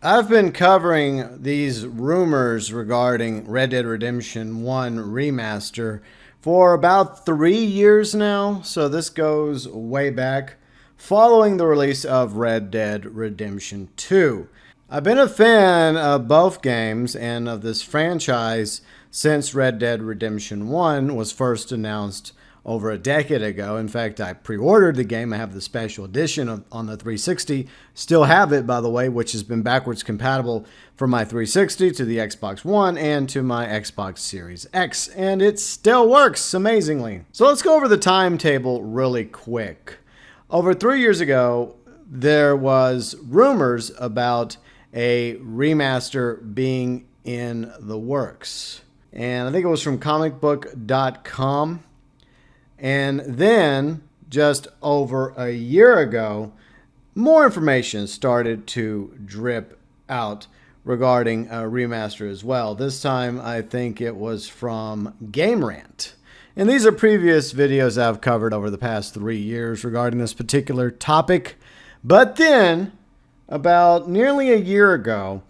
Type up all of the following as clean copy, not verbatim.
I've been covering these rumors regarding Red Dead Redemption 1 Remaster for about 3 years now, so this goes way back, following the release of Red Dead Redemption 2. I've been a fan of both games and of this franchise since Red Dead Redemption 1 was first announced over a decade ago. In fact, I pre-ordered the game. I have the special edition on the 360. Still have it, by the way, which has been backwards compatible from my 360 to the Xbox One and to my Xbox Series X. And it still works amazingly. So let's go over the timetable really quick. Over 3 years ago, there was rumors about a remaster being in the works. And I think it was from comicbook.com. And then, just over a year ago, more information started to drip out regarding a remaster as well. This time, I think it was from Game Rant. And these are previous videos I've covered over the past 3 years regarding this particular topic. But then, about nearly a year ago,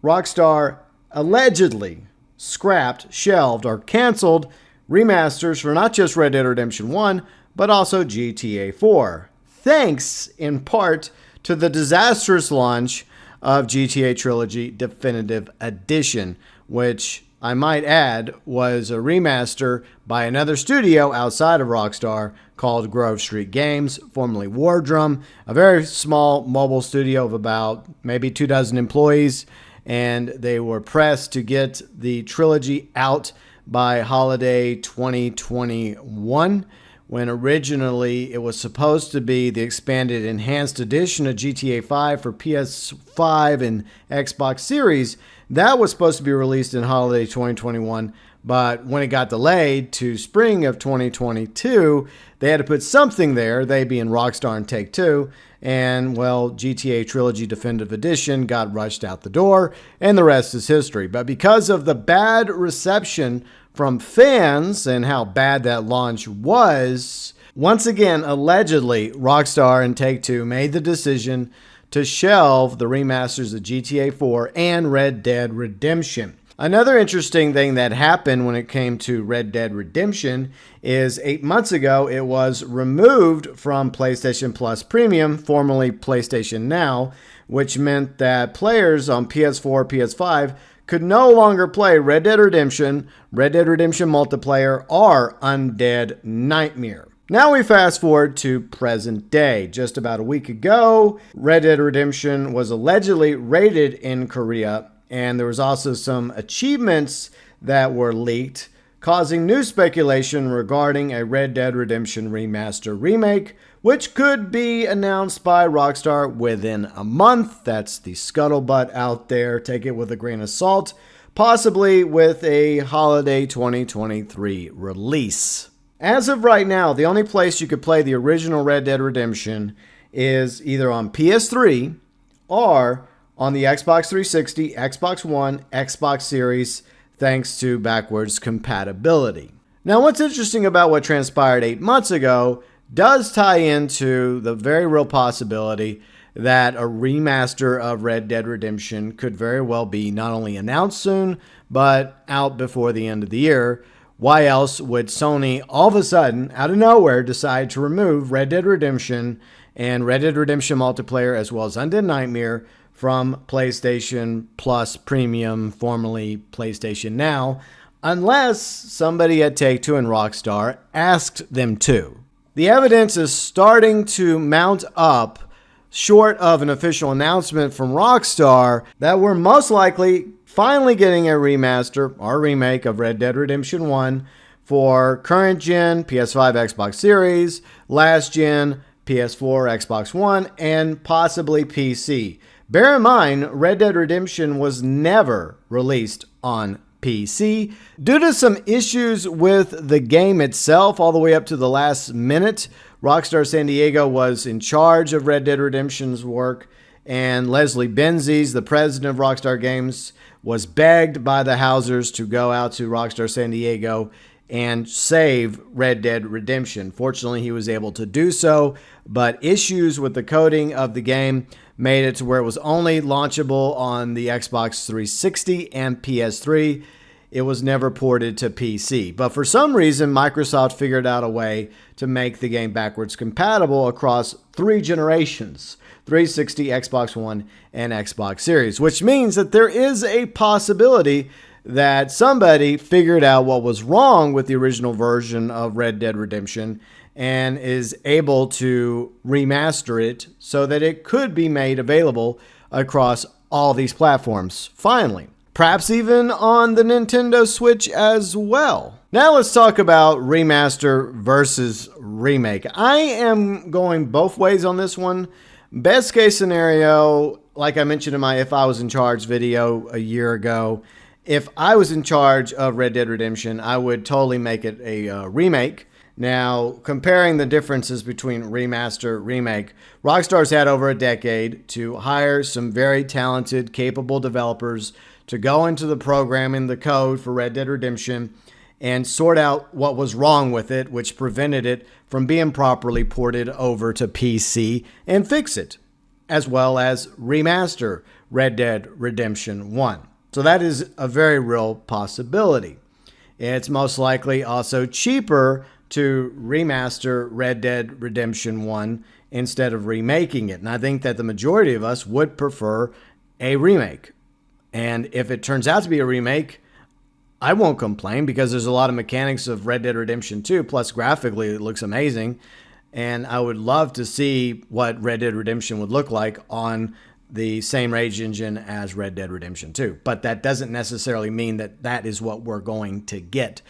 Rockstar allegedly scrapped, shelved, or canceled remasters for not just Red Dead Redemption 1, but also GTA 4. Thanks, in part, to the disastrous launch of GTA Trilogy Definitive Edition, which, I might add, was a remaster by another studio outside of Rockstar called Grove Street Games, formerly War Drum, a very small mobile studio of about maybe 24 employees, and they were pressed to get the trilogy out by holiday 2021, when originally it was supposed to be the expanded enhanced edition of GTA 5 for PS5 and Xbox Series. That was supposed to be released in holiday 2021, but when it got delayed to spring of 2022, they had to put something there, they being Rockstar and Take-Two, and, well, GTA Trilogy Definitive Edition got rushed out the door, and the rest is history. But because of the bad reception from fans and how bad that launch was, once again, allegedly, Rockstar and Take-Two made the decision to shelve the remasters of GTA 4 and Red Dead Redemption. Another interesting thing that happened when it came to Red Dead Redemption is 8 months ago, it was removed from PlayStation Plus Premium, formerly PlayStation Now, which meant that players on PS4, PS5 could no longer play Red Dead Redemption Multiplayer, or Undead Nightmare. Now we fast forward to present day. Just about a week ago, Red Dead Redemption was allegedly raided in Korea, and there was also some achievements that were leaked, causing new speculation regarding a Red Dead Redemption Remaster remake, which could be announced by Rockstar within a month. That's the scuttlebutt out there. Take it with a grain of salt. Possibly with a holiday 2023 release. As of right now, the only place you could play the original Red Dead Redemption is either on PS3 or on the Xbox 360, Xbox One, Xbox Series, thanks to backwards compatibility. Now, what's interesting about what transpired 8 months ago does tie into the very real possibility that a remaster of Red Dead Redemption could very well be not only announced soon, but out before the end of the year. Why else would Sony all of a sudden, out of nowhere, decide to remove Red Dead Redemption and Red Dead Redemption Multiplayer, as well as Undead Nightmare, from PlayStation Plus Premium, formerly PlayStation Now, unless somebody at Take-Two and Rockstar asked them to? The evidence is starting to mount up, short of an official announcement from Rockstar, that we're most likely finally getting a remaster or remake of Red Dead Redemption 1 for current gen PS5, Xbox Series, last gen PS4, Xbox One, and possibly PC. Bear in mind, Red Dead Redemption was never released on PC. Due to some issues with the game itself, all the way up to the last minute, Rockstar San Diego was in charge of Red Dead Redemption's work, and Leslie Benzies, the president of Rockstar Games, was begged by the Housers to go out to Rockstar San Diego and save Red Dead Redemption. Fortunately, he was able to do so, but issues with the coding of the game made it to where it was only launchable on the Xbox 360 and PS3. It was never ported to PC. But for some reason, Microsoft figured out a way to make the game backwards compatible across 3 generations: 360, Xbox One, and Xbox Series, which means that there is a possibility that somebody figured out what was wrong with the original version of Red Dead Redemption and is able to remaster it so that it could be made available across all these platforms, finally. Perhaps even on the Nintendo Switch as well. Now let's talk about remaster versus remake. I am going both ways on this one. Best case scenario, like I mentioned in my If I Was in Charge video a year ago, if I was in charge of Red Dead Redemption, I would totally make it a remake. Now, comparing the differences between remaster, remake, Rockstar's had over a decade to hire some very talented, capable developers to go into the programming, the code for Red Dead Redemption, and sort out what was wrong with it, which prevented it from being properly ported over to PC, and fix it, as well as remaster Red Dead Redemption 1. So that is a very real possibility. It's most likely also cheaper to remaster Red Dead Redemption 1 instead of remaking it. And I think that the majority of us would prefer a remake. And if it turns out to be a remake, I won't complain because there's a lot of mechanics of Red Dead Redemption 2, plus graphically it looks amazing. And I would love to see what Red Dead Redemption would look like on the same rage engine as Red Dead Redemption 2. But that doesn't necessarily mean that that is what we're going to get.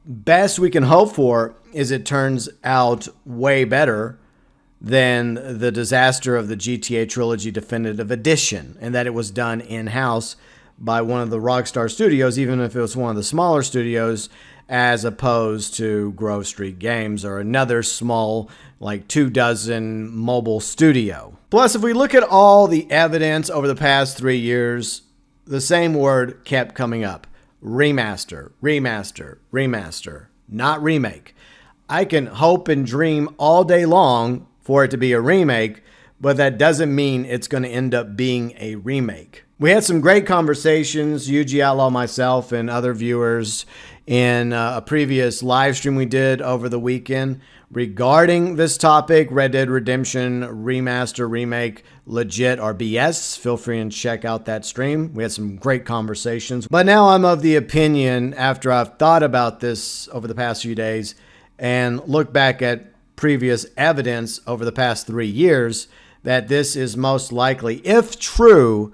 Best we can hope for is it turns out way better than the disaster of the GTA Trilogy Definitive Edition, and that it was done in-house by one of the Rockstar studios, even if it was one of the smaller studios, as opposed to Grove Street Games or another small, like 24 mobile studio. Plus, if we look at all the evidence over the past 3 years, the same word kept coming up. Remaster, remaster, remaster, not remake. I can hope and dream all day long for it to be a remake, but that doesn't mean it's going to end up being a remake. We had some great conversations, Yuji Outlaw, myself, and other viewers in a previous live stream we did over the weekend regarding this topic, Red Dead Redemption, remaster, remake, legit or BS. Feel free and check out that stream. We had some great conversations. But now I'm of the opinion, after I've thought about this over the past few days and look back at previous evidence over the past 3 years, that this is most likely, if true,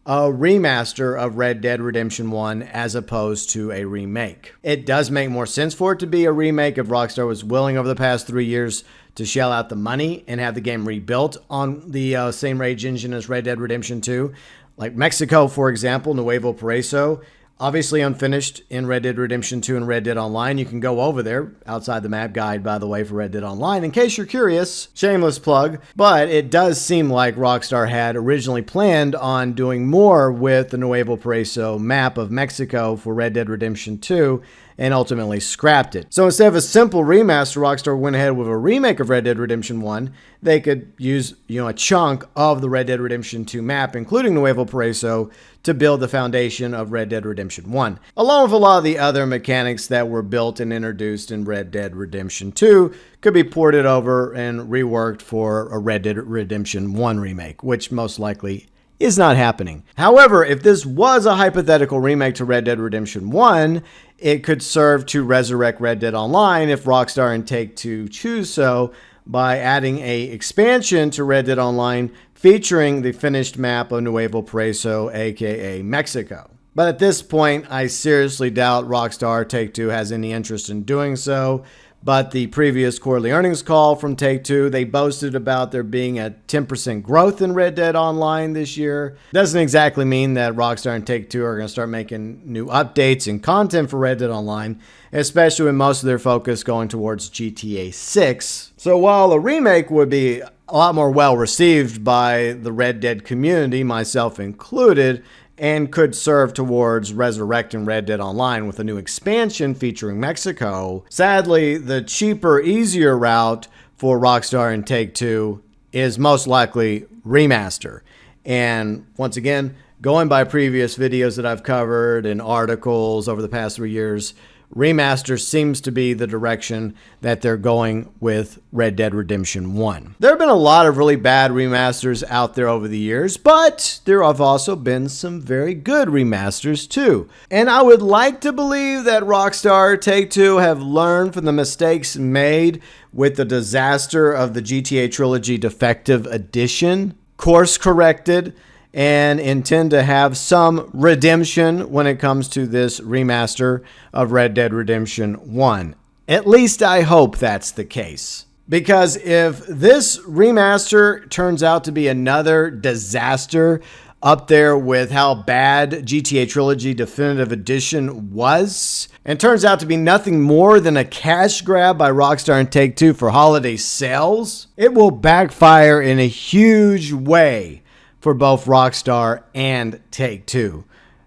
a remaster of Red Dead Redemption 1 as opposed to a remake. It does make more sense for it to be a remake if Rockstar was willing over the past 3 years to shell out the money and have the game rebuilt on the same rage engine as Red Dead Redemption 2. Like Mexico, for example, Nuevo Paraíso, obviously unfinished in Red Dead Redemption 2 and Red Dead Online. You can go over there, outside the map guide, by the way, for Red Dead Online, in case you're curious. Shameless plug. But it does seem like Rockstar had originally planned on doing more with the Nuevo Paraíso map of Mexico for Red Dead Redemption 2, and ultimately scrapped it. So instead of a simple remaster, Rockstar went ahead with a remake of Red Dead Redemption 1. They could use, a chunk of the Red Dead Redemption 2 map, including Nuevo Paraíso, to build the foundation of Red Dead Redemption 1, along with a lot of the other mechanics that were built and introduced in Red Dead Redemption 2 could be ported over and reworked for a Red Dead Redemption 1 remake, which most likely is not happening. However, if this was a hypothetical remake to Red Dead Redemption 1, it could serve to resurrect Red Dead Online if Rockstar and Take-Two choose so, by adding a expansion to Red Dead Online featuring the finished map of Nuevo Paraíso, aka Mexico. But at this point, I seriously doubt Rockstar Take-Two has any interest in doing so. But the previous quarterly earnings call from Take-Two, they boasted about there being a 10% growth in Red Dead Online this year. Doesn't exactly mean that Rockstar and Take-Two are going to start making new updates and content for Red Dead Online, especially with most of their focus going towards GTA 6. So while a remake would be a lot more well received by the Red Dead community, myself included, and could serve towards resurrecting Red Dead Online with a new expansion featuring Mexico, sadly, the cheaper, easier route for Rockstar and Take-Two is most likely Remaster. And once again, going by previous videos that I've covered and articles over the past 3 years, Remaster seems to be the direction that they're going with Red Dead Redemption 1. There have been a lot of really bad remasters out there over the years, but there have also been some very good remasters too. And I would like to believe that Rockstar Take-Two have learned from the mistakes made with the disaster of the GTA Trilogy Defective Edition, course corrected, and intend to have some redemption when it comes to this remaster of Red Dead Redemption 1. At least I hope that's the case. Because if this remaster turns out to be another disaster up there with how bad GTA Trilogy Definitive Edition was, and turns out to be nothing more than a cash grab by Rockstar and Take-Two for holiday sales, it will backfire in a huge way for both Rockstar and Take-Two.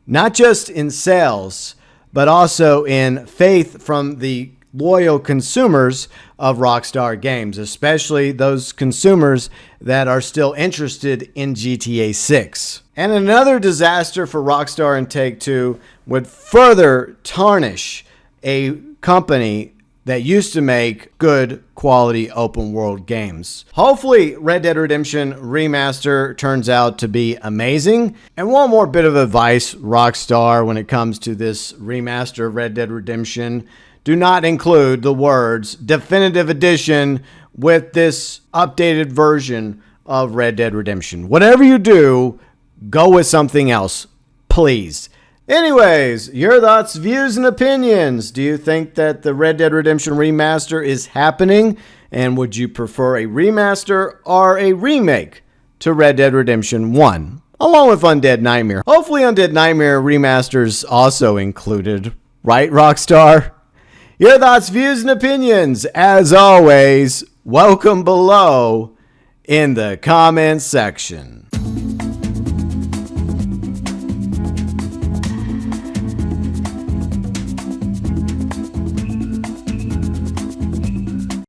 Not just in sales, but also in faith from the loyal consumers of Rockstar games, especially those consumers that are still interested in GTA 6. And another disaster for Rockstar and Take-Two would further tarnish a company that used to make good quality open world games. Hopefully Red Dead Redemption Remaster turns out to be amazing. And one more bit of advice, Rockstar, when it comes to this remaster of Red Dead Redemption: do not include the words Definitive Edition with this updated version of Red Dead Redemption. Whatever you do, go with something else, please. Anyways, your thoughts, views, and opinions. Do you think that the Red Dead Redemption Remaster is happening? And would you prefer a remaster or a remake to Red Dead Redemption 1? Along with Undead Nightmare. Hopefully Undead Nightmare Remaster's also included. Right, Rockstar? Your thoughts, views, and opinions, as always, welcome below in the comments section.